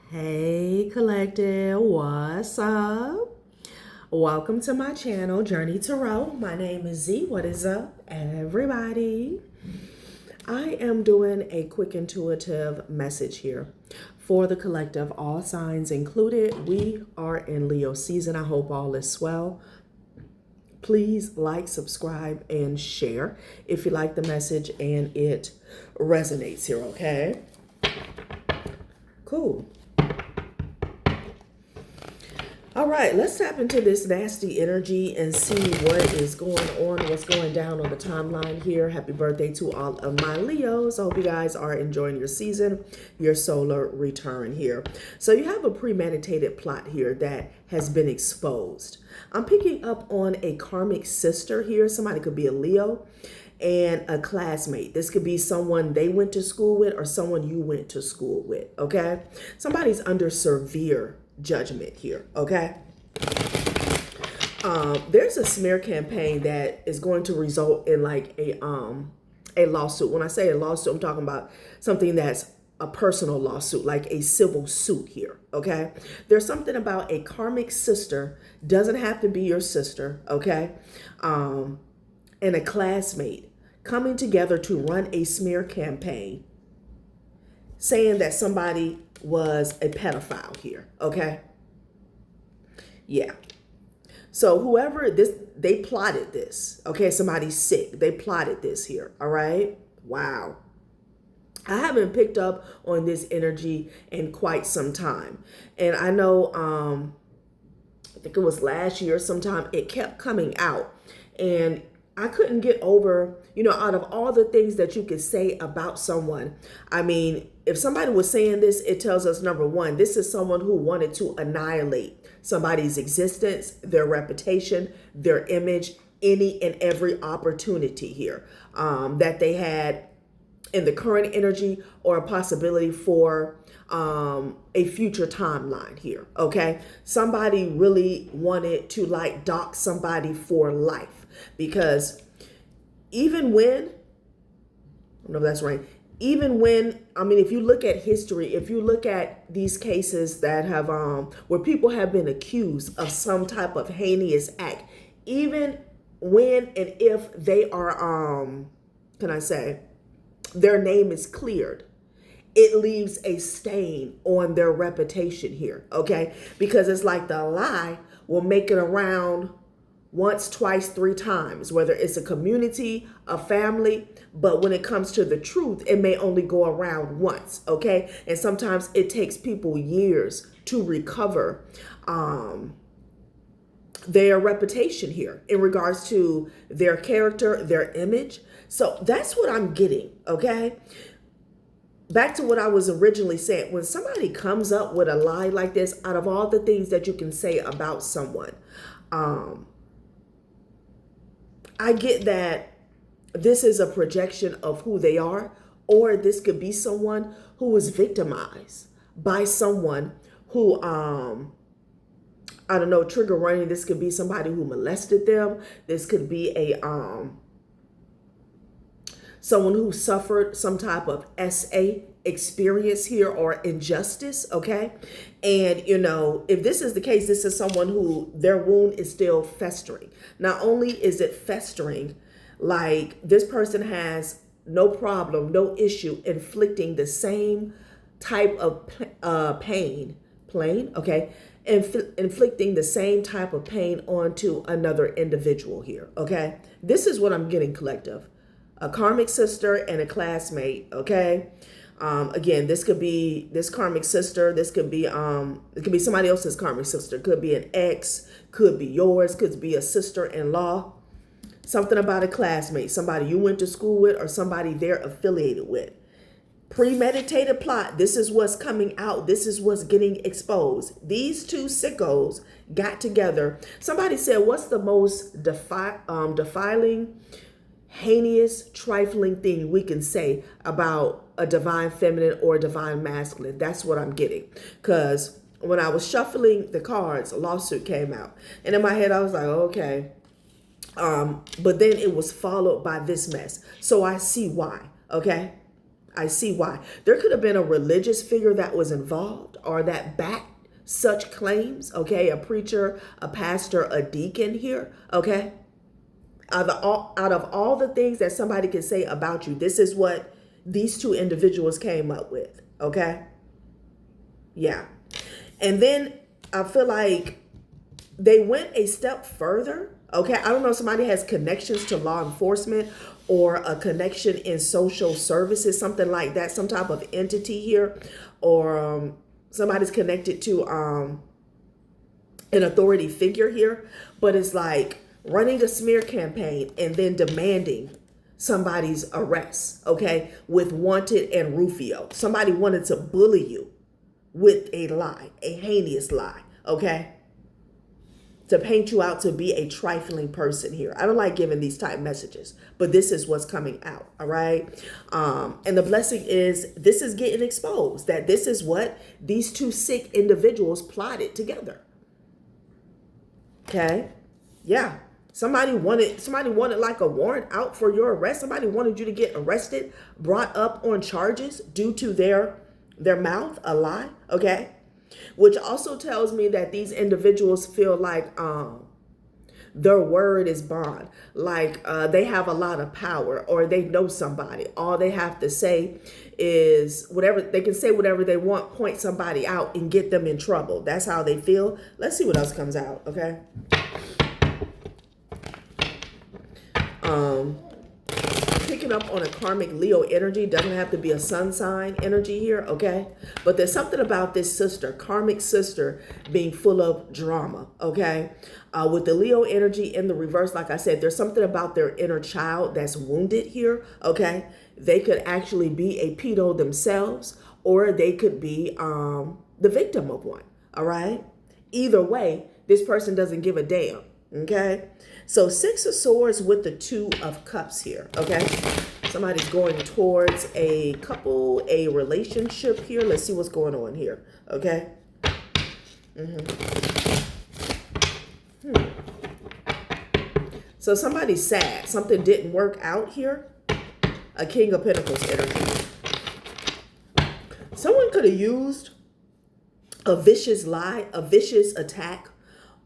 Hey collective, what's up? Welcome to my channel, Journey Tarot. My name is Z. What is up, everybody? I am doing a quick intuitive message here for the collective, all signs included. We are in Leo season. I hope all is well. Please like, subscribe, and share if you like the message and it resonates here, okay? Cool. All right, let's tap into this nasty energy and see what is going on, what's going down on the timeline here. Happy birthday to all of my Leos. I hope you guys are enjoying your season, your solar return here. So you have a premeditated plot here that has been exposed. I'm picking up on a karmic sister here. Somebody could be a Leo and a classmate. This could be someone they went to school with or someone you went to school with, okay? Somebody's under severe judgment here, okay? There's a smear campaign that is going to result in like a lawsuit. When I say a lawsuit, I'm talking about something that's a personal lawsuit, like a civil suit here, okay? There's something about a karmic sister, doesn't have to be your sister, okay? And a classmate coming together to run a smear campaign saying that somebody was a pedophile here, okay? Yeah. So whoever this, they plotted this, okay? Somebody's sick. They plotted this here, all right? Wow. I haven't picked up on this energy in quite some time. And I know, I think it was last year sometime, it kept coming out. And I couldn't get over, out of all the things that you could say about someone, I mean, if somebody was saying this, it tells us, number one, this is someone who wanted to annihilate somebody's existence, their reputation, their image, any and every opportunity here that they had in the current energy or a possibility for a future timeline here, okay? Somebody really wanted to like dock somebody for life because even when, I don't know if that's right, even when, I mean, if you look at history, if you look at these cases that have, where people have been accused of some type of heinous act, even when and if they are, can I say, their name is cleared, it leaves a stain on their reputation here, okay? Because it's like the lie will make it around once, twice, three times, whether it's a community, a family, but when it comes to the truth, it may only go around once, okay? And sometimes it takes people years to recover their reputation here in regards to their character, their image. So that's what I'm getting, okay? Back to what I was originally saying, when somebody comes up with a lie like this, out of all the things that you can say about someone, I get that this is a projection of who they are, or this could be someone who was victimized by someone who, I don't know, trigger warning. This could be somebody who molested them. This could be a, someone who suffered some type of SA experience here or injustice, okay? And, if this is the case, this is someone who their wound is still festering. Not only is it festering, like this person has no problem, no issue inflicting the same type of pain, okay? Inflicting the same type of pain onto another individual here, okay? This is what I'm getting, collective. A karmic sister and a classmate, okay? Again, this could be this karmic sister. This could be it could be somebody else's karmic sister. Could be an ex. Could be yours. Could be a sister-in-law. Something about a classmate, somebody you went to school with, or somebody they're affiliated with. Premeditated plot. This is what's coming out. This is what's getting exposed. These two sickos got together. Somebody said, "What's the most defiling?" heinous, trifling thing we can say about a divine feminine or a divine masculine. That's what I'm getting. Because when I was shuffling the cards, a lawsuit came out. And in my head, I was like, okay. But then it was followed by this mess. So I see why, okay? I see why. There could have been a religious figure that was involved, or that backed such claims, okay? A preacher, a pastor, a deacon here, okay? Out of all the things that somebody can say about you, this is what these two individuals came up with, okay? Yeah. And then I feel like they went a step further, okay? I don't know if somebody has connections to law enforcement or a connection in social services, something like that, some type of entity here, or somebody's connected to an authority figure here, but it's like running a smear campaign and then demanding somebody's arrest, okay, with wanted and Rufio. Somebody wanted to bully you with a lie, a heinous lie, okay, to paint you out to be a trifling person here. I don't like giving these type messages, but this is what's coming out, all right? And the blessing is this is getting exposed, that this is what these two sick individuals plotted together, okay? Yeah. Somebody wanted like a warrant out for your arrest. Somebody wanted you to get arrested, brought up on charges due to their mouth, a lie, okay? Which also tells me that these individuals feel like their word is bond, like they have a lot of power, or they know somebody. All they have to say is whatever, they can say whatever they want, point somebody out and get them in trouble. That's how they feel. Let's see what else comes out, okay? Picking up on a karmic Leo energy, doesn't have to be a sun sign energy here, okay? But there's something about this sister, karmic sister, being full of drama, okay? With the Leo energy in the reverse, like I said, there's something about their inner child that's wounded here, okay? They could actually be a pedo themselves, or they could be the victim of one, all right? Either way, this person doesn't give a damn, okay? So 6 of Swords with the 2 of Cups here, okay? Somebody's going towards a couple, a relationship here. Let's see what's going on here, okay? So somebody's sad. Something didn't work out here. A King of Pentacles energy. Someone could have used a vicious lie, a vicious attack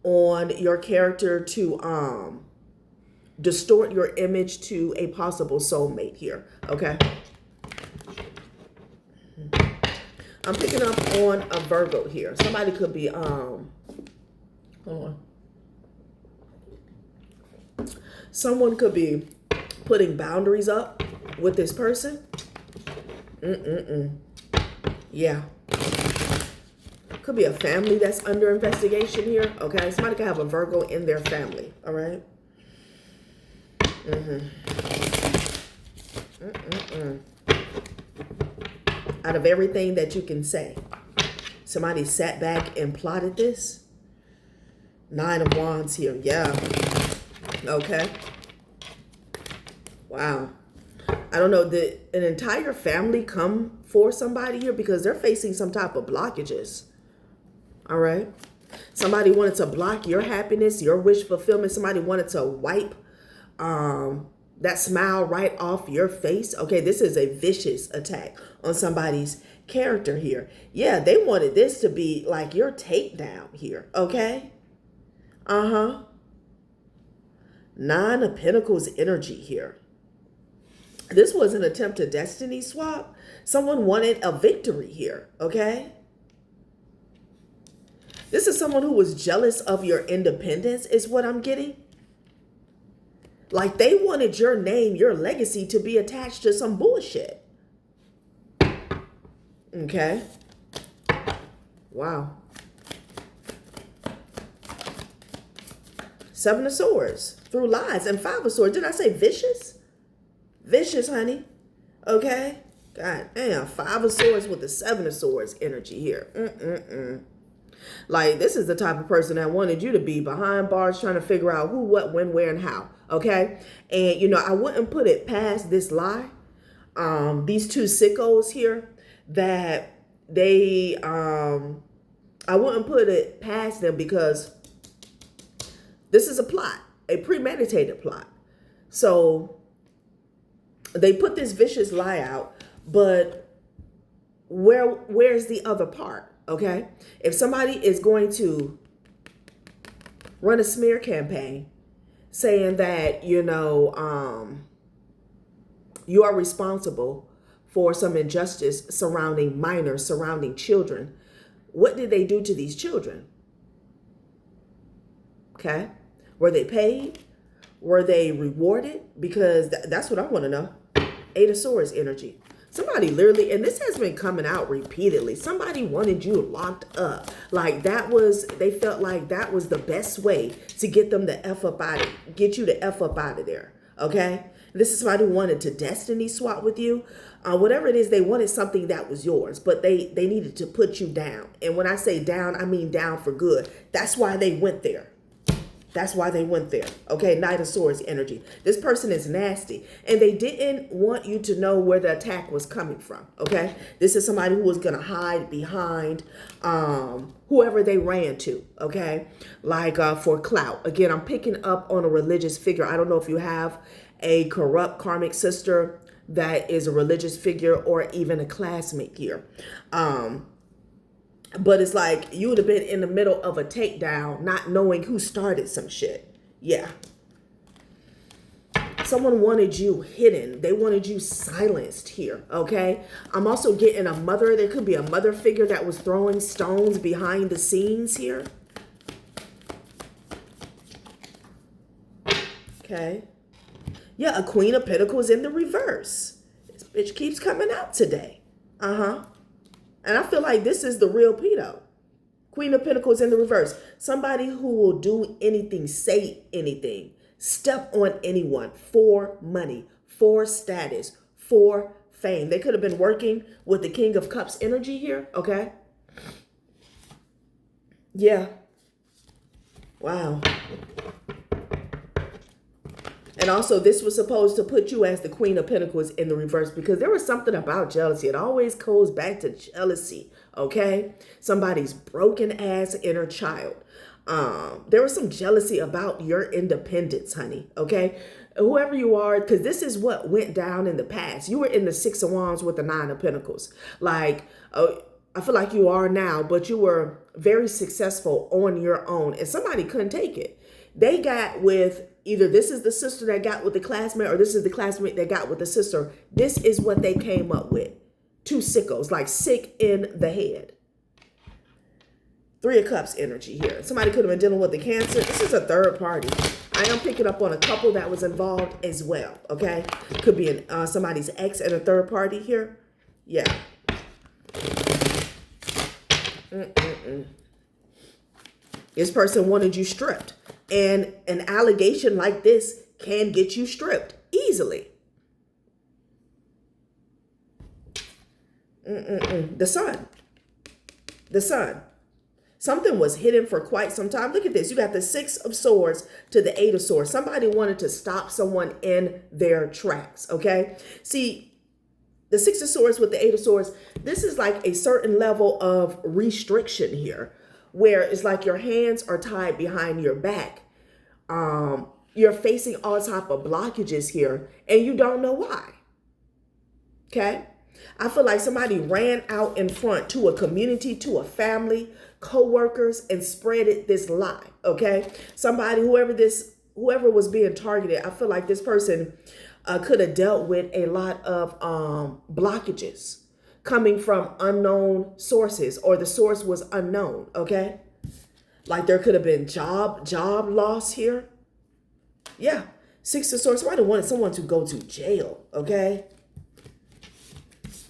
on your character to distort your image to a possible soulmate here, okay? I'm picking up on a Virgo here. Somebody could be hold on. Someone could be putting boundaries up with this person. Yeah. Could be a family that's under investigation here, okay? Somebody could have a Virgo in their family, all right? Out of everything that you can say, somebody sat back and plotted this. 9 of Wands here, yeah. Okay. Wow. I don't know, did an entire family come for somebody here? Because they're facing some type of blockages. All right. Somebody wanted to block your happiness, your wish fulfillment. Somebody wanted to wipe that smile right off your face. Okay, this is a vicious attack on somebody's character here. Yeah, they wanted this to be like your takedown here. Okay. 9 of Pentacles energy here. This was an attempt to destiny swap. Someone wanted a victory here. Okay. This is someone who was jealous of your independence is what I'm getting. Like they wanted your name, your legacy to be attached to some bullshit. Okay. Wow. 7 of Swords through lies and 5 of Swords. Did I say vicious? Vicious, honey. Okay. God damn. 5 of Swords with the 7 of Swords energy here. Like, this is the type of person that wanted you to be behind bars trying to figure out who, what, when, where, and how. Okay? And, you know, I wouldn't put it past this lie. These two sickos here, that they, I wouldn't put it past them because this is a plot, a premeditated plot. So they put this vicious lie out, but where's the other part? okay? If somebody is going to run a smear campaign saying that, you are responsible for some injustice surrounding minors, surrounding children, what did they do to these children? Okay? Were they paid? Were they rewarded? Because that's what I want to know. Eight of Swords energy. Somebody literally, and this has been coming out repeatedly, somebody wanted you locked up. Like they felt like that was the best way to get them the F up out of, get you the F up out of there. Okay? This is somebody who wanted to destiny swap with you. Whatever it is, they wanted something that was yours, but they needed to put you down. And when I say down, I mean down for good. That's why they went there. That's why they went there. Okay, Knight of Swords energy. This person is nasty. And they didn't want you to know where the attack was coming from. Okay, this is somebody who was going to hide behind whoever they ran to. Okay, like for clout. Again, I'm picking up on a religious figure. I don't know if you have a corrupt karmic sister that is a religious figure or even a classmate here. But it's like you would have been in the middle of a takedown, not knowing who started some shit. Yeah. Someone wanted you hidden. They wanted you silenced here, okay? I'm also getting a mother. There could be a mother figure that was throwing stones behind the scenes here. Okay. Yeah, a Queen of Pentacles in the reverse. This bitch keeps coming out today. Uh-huh. And I feel like this is the real pedo. Queen of Pentacles in the reverse. Somebody who will do anything, say anything, step on anyone for money, for status, for fame. They could have been working with the King of Cups energy here, okay? Yeah. Wow. And also, this was supposed to put you as the Queen of Pentacles in the reverse because there was something about jealousy. It always goes back to jealousy, okay? Somebody's broken ass inner child. There was some jealousy about your independence, honey, okay? Whoever you are, because this is what went down in the past. You were in the Six of Wands with the Nine of Pentacles. Like, I feel like you are now, but you were very successful on your own, and somebody couldn't take it. They got with either this is the sister that got with the classmate or this is the classmate that got with the sister. This is what they came up with. Two sickos, like sick in the head. Three of Cups energy here. Somebody could have been dealing with the Cancer. This is a third party. I am picking up on a couple that was involved as well, okay? Could be somebody's ex and a third party here. Yeah. This person wanted you stripped. And an allegation like this can get you stripped easily. The Sun. The Sun. Something was hidden for quite some time. Look at this. You got the Six of Swords to the Eight of Swords. Somebody wanted to stop someone in their tracks, okay? See, the Six of Swords with the Eight of Swords, this is like a certain level of restriction here, where it's like your hands are tied behind your back. You're facing all type of blockages here, and you don't know why. Okay? I feel like somebody ran out in front to a community, to a family, co-workers, and spreaded this lie. Okay? Somebody, whoever was being targeted, I feel like this person could have dealt with a lot of blockages coming from unknown sources, or the source was unknown. Okay? Like there could have been job loss here. Yeah. Six of Swords. Somebody wanted someone to go to jail. Okay.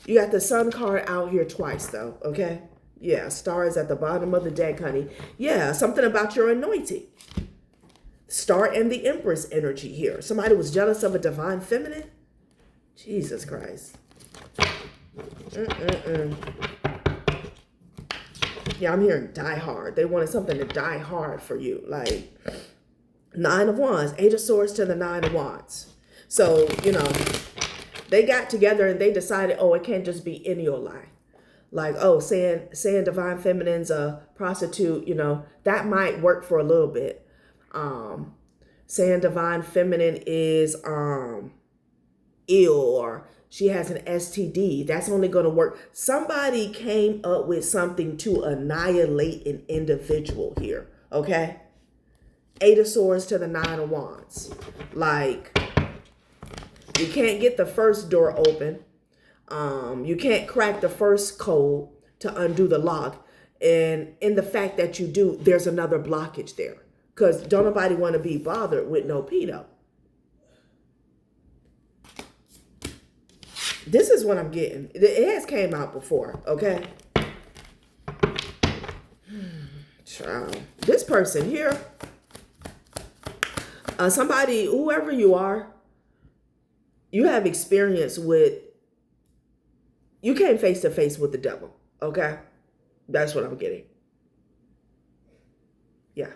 You got the Sun card out here twice though. Okay. Yeah. Star is at the bottom of the deck, honey. Yeah. Something about your anointing. Star and the Empress energy here. Somebody was jealous of a divine feminine. Jesus Christ. Yeah, I'm hearing die hard. They wanted something to die hard for you. Like Nine of Wands, Eight of Swords to the Nine of Wands. So, they got together and they decided, oh, it can't just be any old lie. Like, oh, saying divine feminine's a prostitute, that might work for a little bit. Saying divine feminine is ill or She has an STD. That's only going to work. Somebody came up with something to annihilate an individual here. Okay. 8 of Swords to the 9 of Wands. Like, you can't get the first door open. You can't crack the first code to undo the lock. And in the fact that you do, there's another blockage there. Because don't nobody want to be bothered with no pedo. This is what I'm getting. It has came out before, okay? Child. This person here, somebody, whoever you are, you have experience with, you came face to face with the devil, okay? That's what I'm getting. Yeah.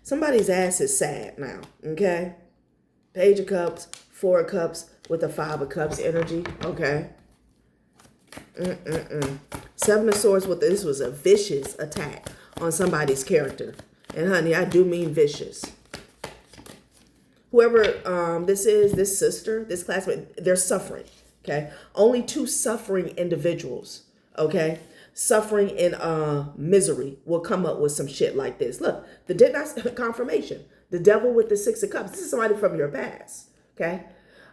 Somebody's ass is sad now, okay? Page of Cups, 4 of Cups with the 5 of Cups energy, okay? 7 of Swords with this was a vicious attack on somebody's character. And honey, I do mean vicious. Whoever this is, this sister, this classmate, they're suffering, okay? Only 2 suffering individuals, okay? Suffering in misery will come up with some shit like this. Look, the did not confirmation. The devil with the 6 of Cups. This is somebody from your past, okay?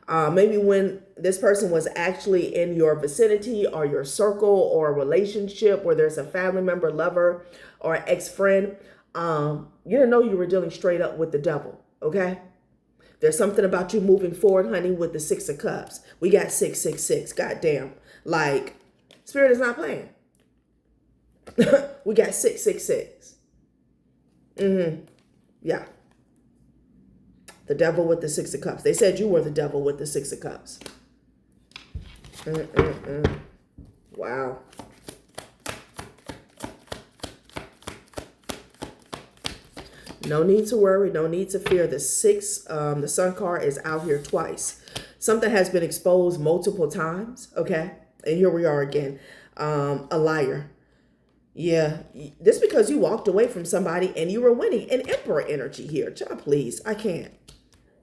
Maybe when this person was actually in your vicinity or your circle or a relationship where there's a family member, lover, or ex-friend, you didn't know you were dealing straight up with the devil, okay? There's something about you moving forward, honey, with the 6 of Cups. We got 666. Goddamn. Like, Spirit is not playing. We got 666. Yeah. The devil with the 6 of Cups. They said you were the devil with the 6 of Cups. Wow. No need to worry. No need to fear. The Sun card is out here twice. Something has been exposed multiple times. Okay. And here we are again. A liar. Yeah. This because you walked away from somebody and you were winning. An Emperor energy here. Child, please. I can't.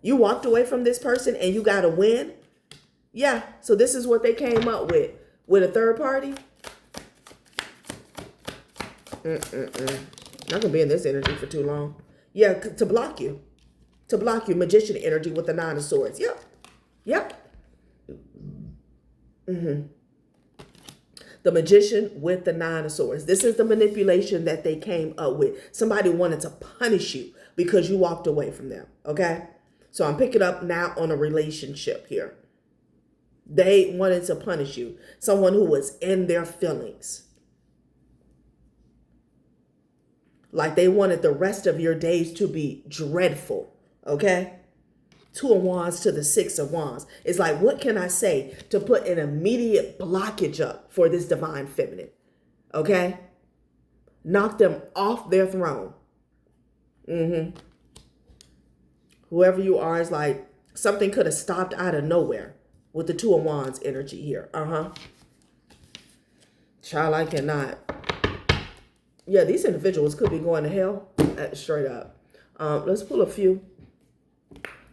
You walked away from this person and you got to win. Yeah. So this is what they came up with. With a third party. Not going to be in this energy for too long. Yeah, to block you. To block you. Magician energy with the 9 of Swords. Yep. Yep. The Magician with the 9 of Swords. This is the manipulation that they came up with. Somebody wanted to punish you because you walked away from them. Okay? So I'm picking up now on a relationship here. They wanted to punish you. Someone who was in their feelings. Like they wanted the rest of your days to be dreadful. Okay? 2 of Wands to the 6 of Wands. It's like, what can I say to put an immediate blockage up for this divine feminine? Okay? Knock them off their throne. Whoever you are is like, something could have stopped out of nowhere with the 2 of Wands energy here. Child, I cannot. Yeah, these individuals could be going to hell. Straight up. Let's pull a few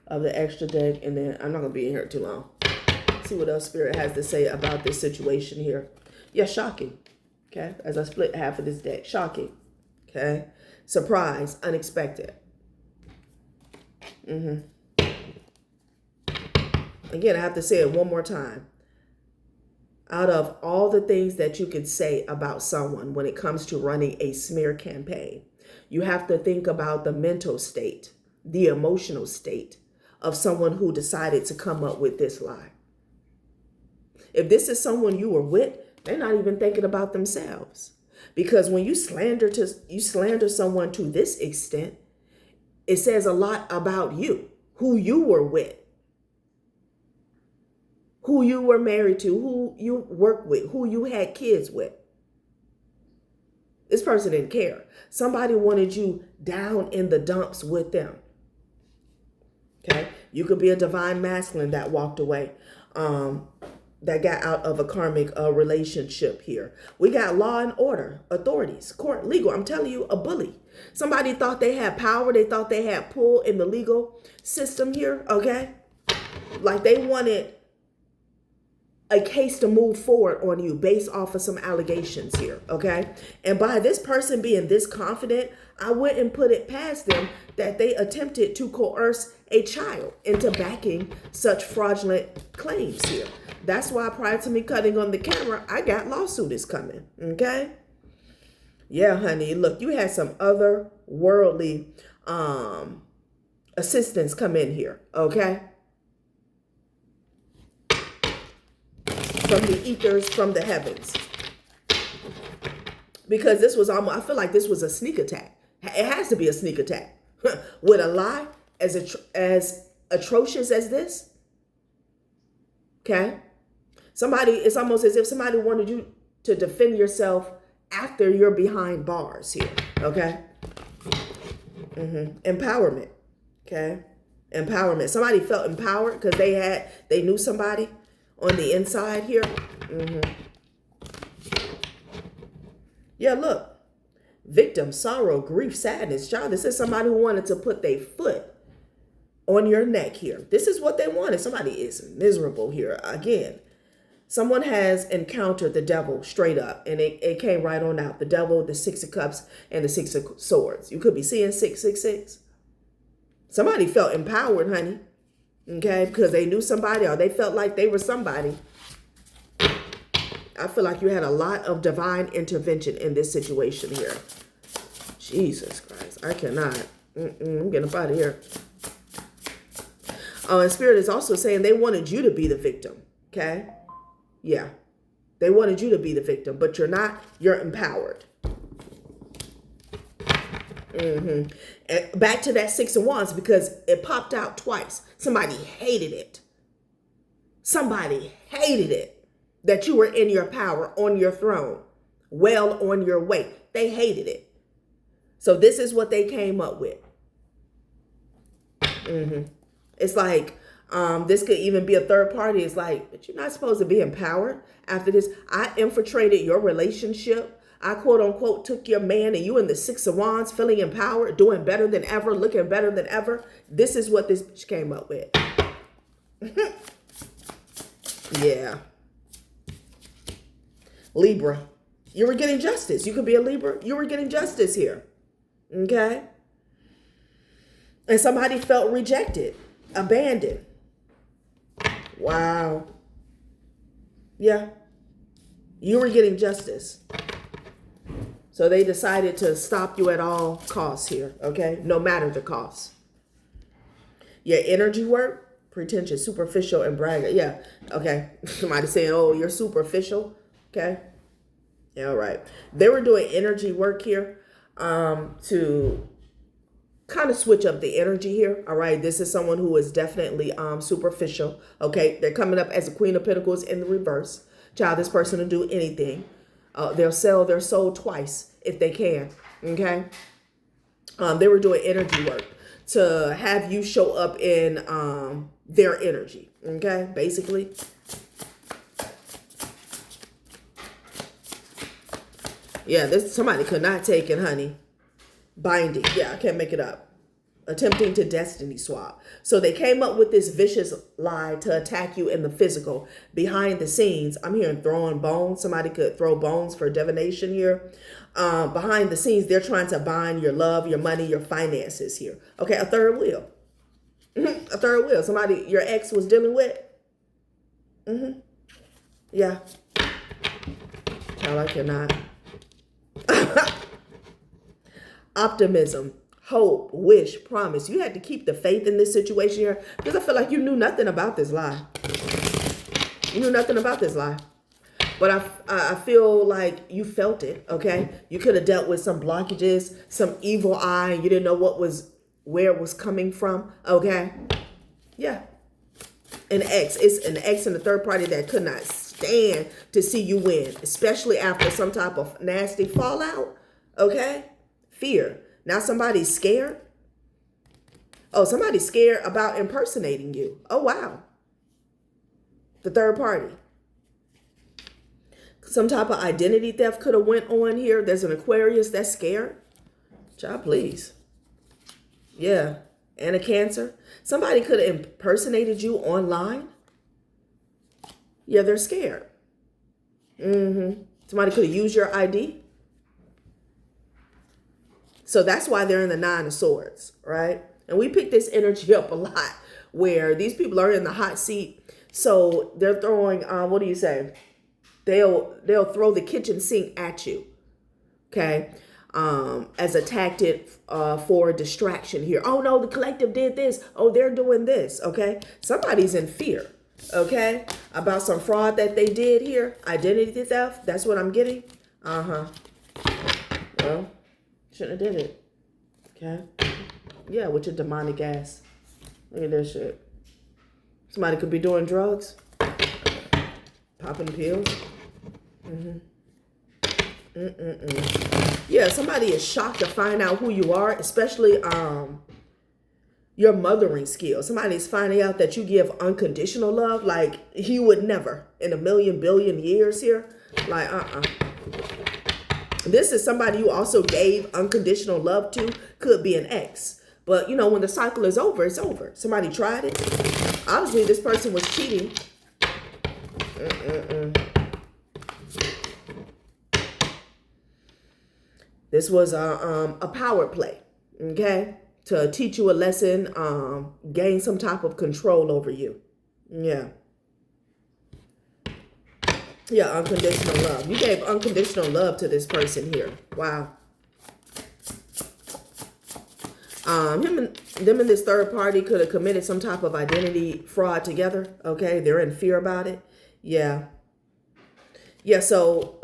of the extra deck, and then I'm not going to be in here too long. See what else Spirit has to say about this situation here. Yeah, shocking. Okay, as I split half of this deck. Shocking. Okay. Surprise. Unexpected. Again, I have to say it one more time. Out of all the things that you could say about someone when it comes to running a smear campaign, you have to think about the mental state, the emotional state of someone who decided to come up with this lie. If this is someone you were with, they're not even thinking about themselves. Because when you slander someone to this extent, it says a lot about you, who you were with, who you were married to, who you worked with, who you had kids with. This person didn't care. Somebody wanted you down in the dumps with them. Okay? You could be a divine masculine that walked away, that got out of a karmic relationship here. We got law and order, authorities, court, legal. I'm telling you, a bully. Somebody thought they had power. They thought they had pull in the legal system here. Okay? Like they wanted a case to move forward on you based off of some allegations here, okay? And by this person being this confident, I wouldn't put it past them that they attempted to coerce a child into backing such fraudulent claims here. That's why prior to me cutting on the camera, I got lawsuit is coming, okay? Yeah, honey, look, you had some other worldly assistance come in here, okay? From the ethers, from the heavens. Because this was almost, I feel like this was a sneak attack. It has to be a sneak attack. With a lie as atrocious as this. Okay? It's almost as if somebody wanted you to defend yourself after you're behind bars here. Okay? Empowerment. Okay? Empowerment. Somebody felt empowered because they knew somebody on the inside here. Yeah, look. Victim, sorrow, grief, sadness. Child, this is somebody who wanted to put their foot on your neck here. This is what they wanted. Somebody is miserable here. Again, someone has encountered the devil straight up, and it came right on out. The devil, the Six of Cups, and the Six of Swords. You could be seeing 666. Somebody felt empowered, honey. Okay, because they knew somebody or they felt like they were somebody. I feel like you had a lot of divine intervention in this situation here. Jesus Christ, I cannot. I'm getting up out of here. And Spirit is also saying they wanted you to be the victim, okay? Yeah, they wanted you to be the victim, but you're not. You're empowered. And back to that Six of Wands because it popped out twice. Somebody hated it. Somebody hated it that you were in your power, on your throne, well on your way. They hated it. So this is what they came up with. It's like, this could even be a third party. It's like, but you're not supposed to be empowered after this. I infiltrated your relationship. I quote unquote took your man and you in the Six of Wands feeling empowered, doing better than ever, looking better than ever. This is what this bitch came up with. Yeah. Libra, you were getting justice. You could be a Libra. You were getting justice here. Okay? And somebody felt rejected, abandoned. Wow. Yeah. You were getting justice. So they decided to stop you at all costs here. Okay? No matter the cost. Your energy work, pretentious, superficial, and braggart. Yeah. Okay. Somebody saying, oh, you're superficial. Okay. Yeah, all right. They were doing energy work here to kind of switch up the energy here. All right. This is someone who is definitely superficial. Okay. They're coming up as a Queen of Pentacles in the reverse. Child, this person will do anything. They'll sell their soul twice if they can. Okay. They were doing energy work to have you show up in their energy. Okay. Basically. Yeah, this somebody could not take it, honey. Binding. Yeah, I can't make it up. Attempting to destiny swap. So they came up with this vicious lie to attack you in the physical. Behind the scenes, I'm hearing throwing bones. Somebody could throw bones for divination here. Behind the scenes, they're trying to bind your love, your money, your finances here. Okay, a third wheel. A third wheel. Somebody your ex was dealing with. Yeah. Child, I cannot. Optimism, hope, wish, promise. You had to keep the faith in this situation here because I feel like you knew nothing about this lie. You knew nothing about this lie. But I feel like you felt it, okay? You could have dealt with some blockages, some evil eye. You didn't know where it was coming from, okay? Yeah. An ex. It's an ex and a third party that could not stand to see you win, especially after some type of nasty fallout, okay? Fear. Now somebody's scared. Oh, somebody's scared about impersonating you. Oh, wow. The third party. Some type of identity theft could have went on here. There's an Aquarius that's scared. Child, please. Yeah. and a Cancer. Somebody could have impersonated you online. Yeah, they're scared. Somebody could have used your ID. So that's why they're in the Nine of Swords, right? And we pick this energy up a lot where these people are in the hot seat. So they're throwing, what do you say? They'll throw the kitchen sink at you, okay? As a tactic for distraction here. Oh no, the collective did this. Oh, they're doing this, okay? Somebody's in fear, okay? About some fraud that they did here. Identity theft, that's what I'm getting. Well, shouldn't have did it, okay? Yeah, with your demonic ass. Look at this shit. Somebody could be doing drugs, popping pills. Yeah, somebody is shocked to find out who you are, especially your mothering skills. Somebody's finding out that you give unconditional love like he would never in a million billion years here. Like, This is somebody you also gave unconditional love to. Could be an ex. But, you know, when the cycle is over, it's over. Somebody tried it. Obviously, this person was cheating. This was a power play, okay? To teach you a lesson, gain some type of control over you. Yeah. Yeah, unconditional love. You gave unconditional love to this person here. Wow. Them and this third party could have committed some type of identity fraud together. Okay, they're in fear about it. Yeah. Yeah, so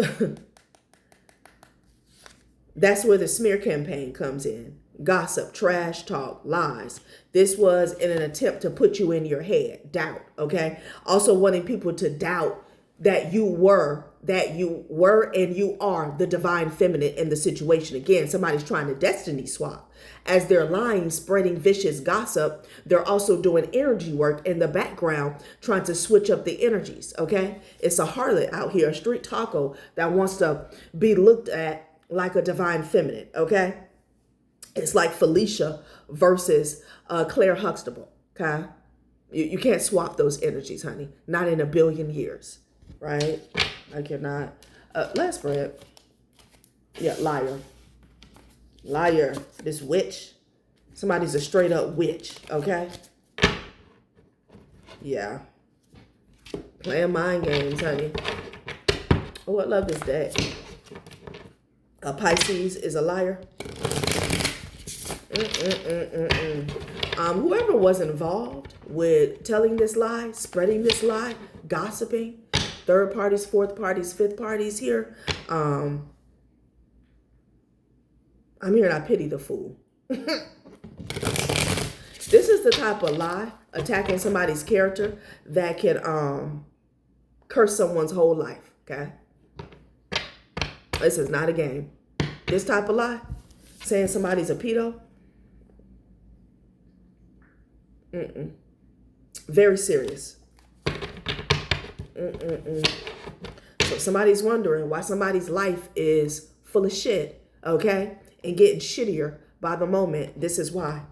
that's where the smear campaign comes in. Gossip, trash talk, lies. This was in an attempt to put you in your head. Doubt, okay? Also wanting people to doubt that you were and you are the divine feminine in the situation. Again, somebody's trying to destiny swap. As they're lying, spreading vicious gossip, they're also doing energy work in the background, trying to switch up the energies, okay? It's a harlot out here, a street taco that wants to be looked at like a divine feminine, okay? It's like Felicia versus Claire Huxtable, okay? You can't swap those energies, honey. Not in a billion years. Right? I cannot. Last spread. Yeah, liar. Liar. This witch. Somebody's a straight up witch. Okay? Yeah. Playing mind games, honey. Oh, I love this deck. A Pisces is a liar. Whoever was involved with telling this lie, spreading this lie, gossiping, third parties, fourth parties, fifth parties here. I'm hearing I pity the fool. This is the type of lie attacking somebody's character that can curse someone's whole life. Okay. This is not a game. This type of lie, saying somebody's a pedo. Very serious. So somebody's wondering why somebody's life is full of shit, okay? And getting shittier by the moment. This is why.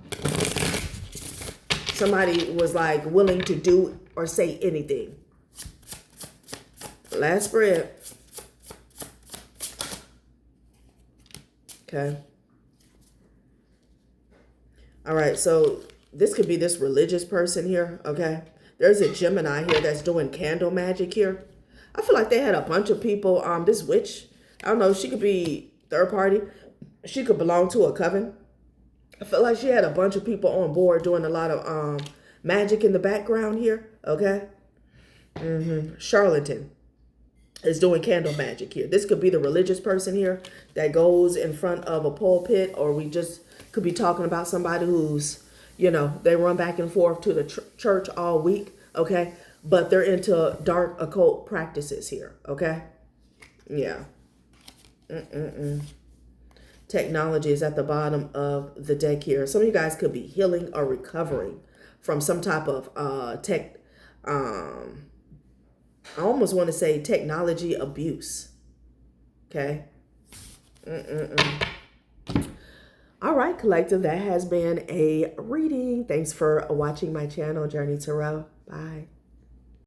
Somebody was like willing to do or say anything. Last spread. Okay. All right, so this could be this religious person here, okay? There's a Gemini here that's doing candle magic here. I feel like they had a bunch of people. This witch, I don't know, she could be third party. She could belong to a coven. I feel like she had a bunch of people on board doing a lot of magic in the background here, okay? Charlatan is doing candle magic here. This could be the religious person here that goes in front of a pulpit, or we just could be talking about somebody who's, you know, they run back and forth to the church all week, okay? But they're into dark occult practices here, okay? Yeah. Technology is at the bottom of the deck here. Some of you guys could be healing or recovering from some type of tech, I almost want to say technology abuse, okay? All right, collective, that has been a reading. Thanks for watching my channel, Journey Tarot. Bye.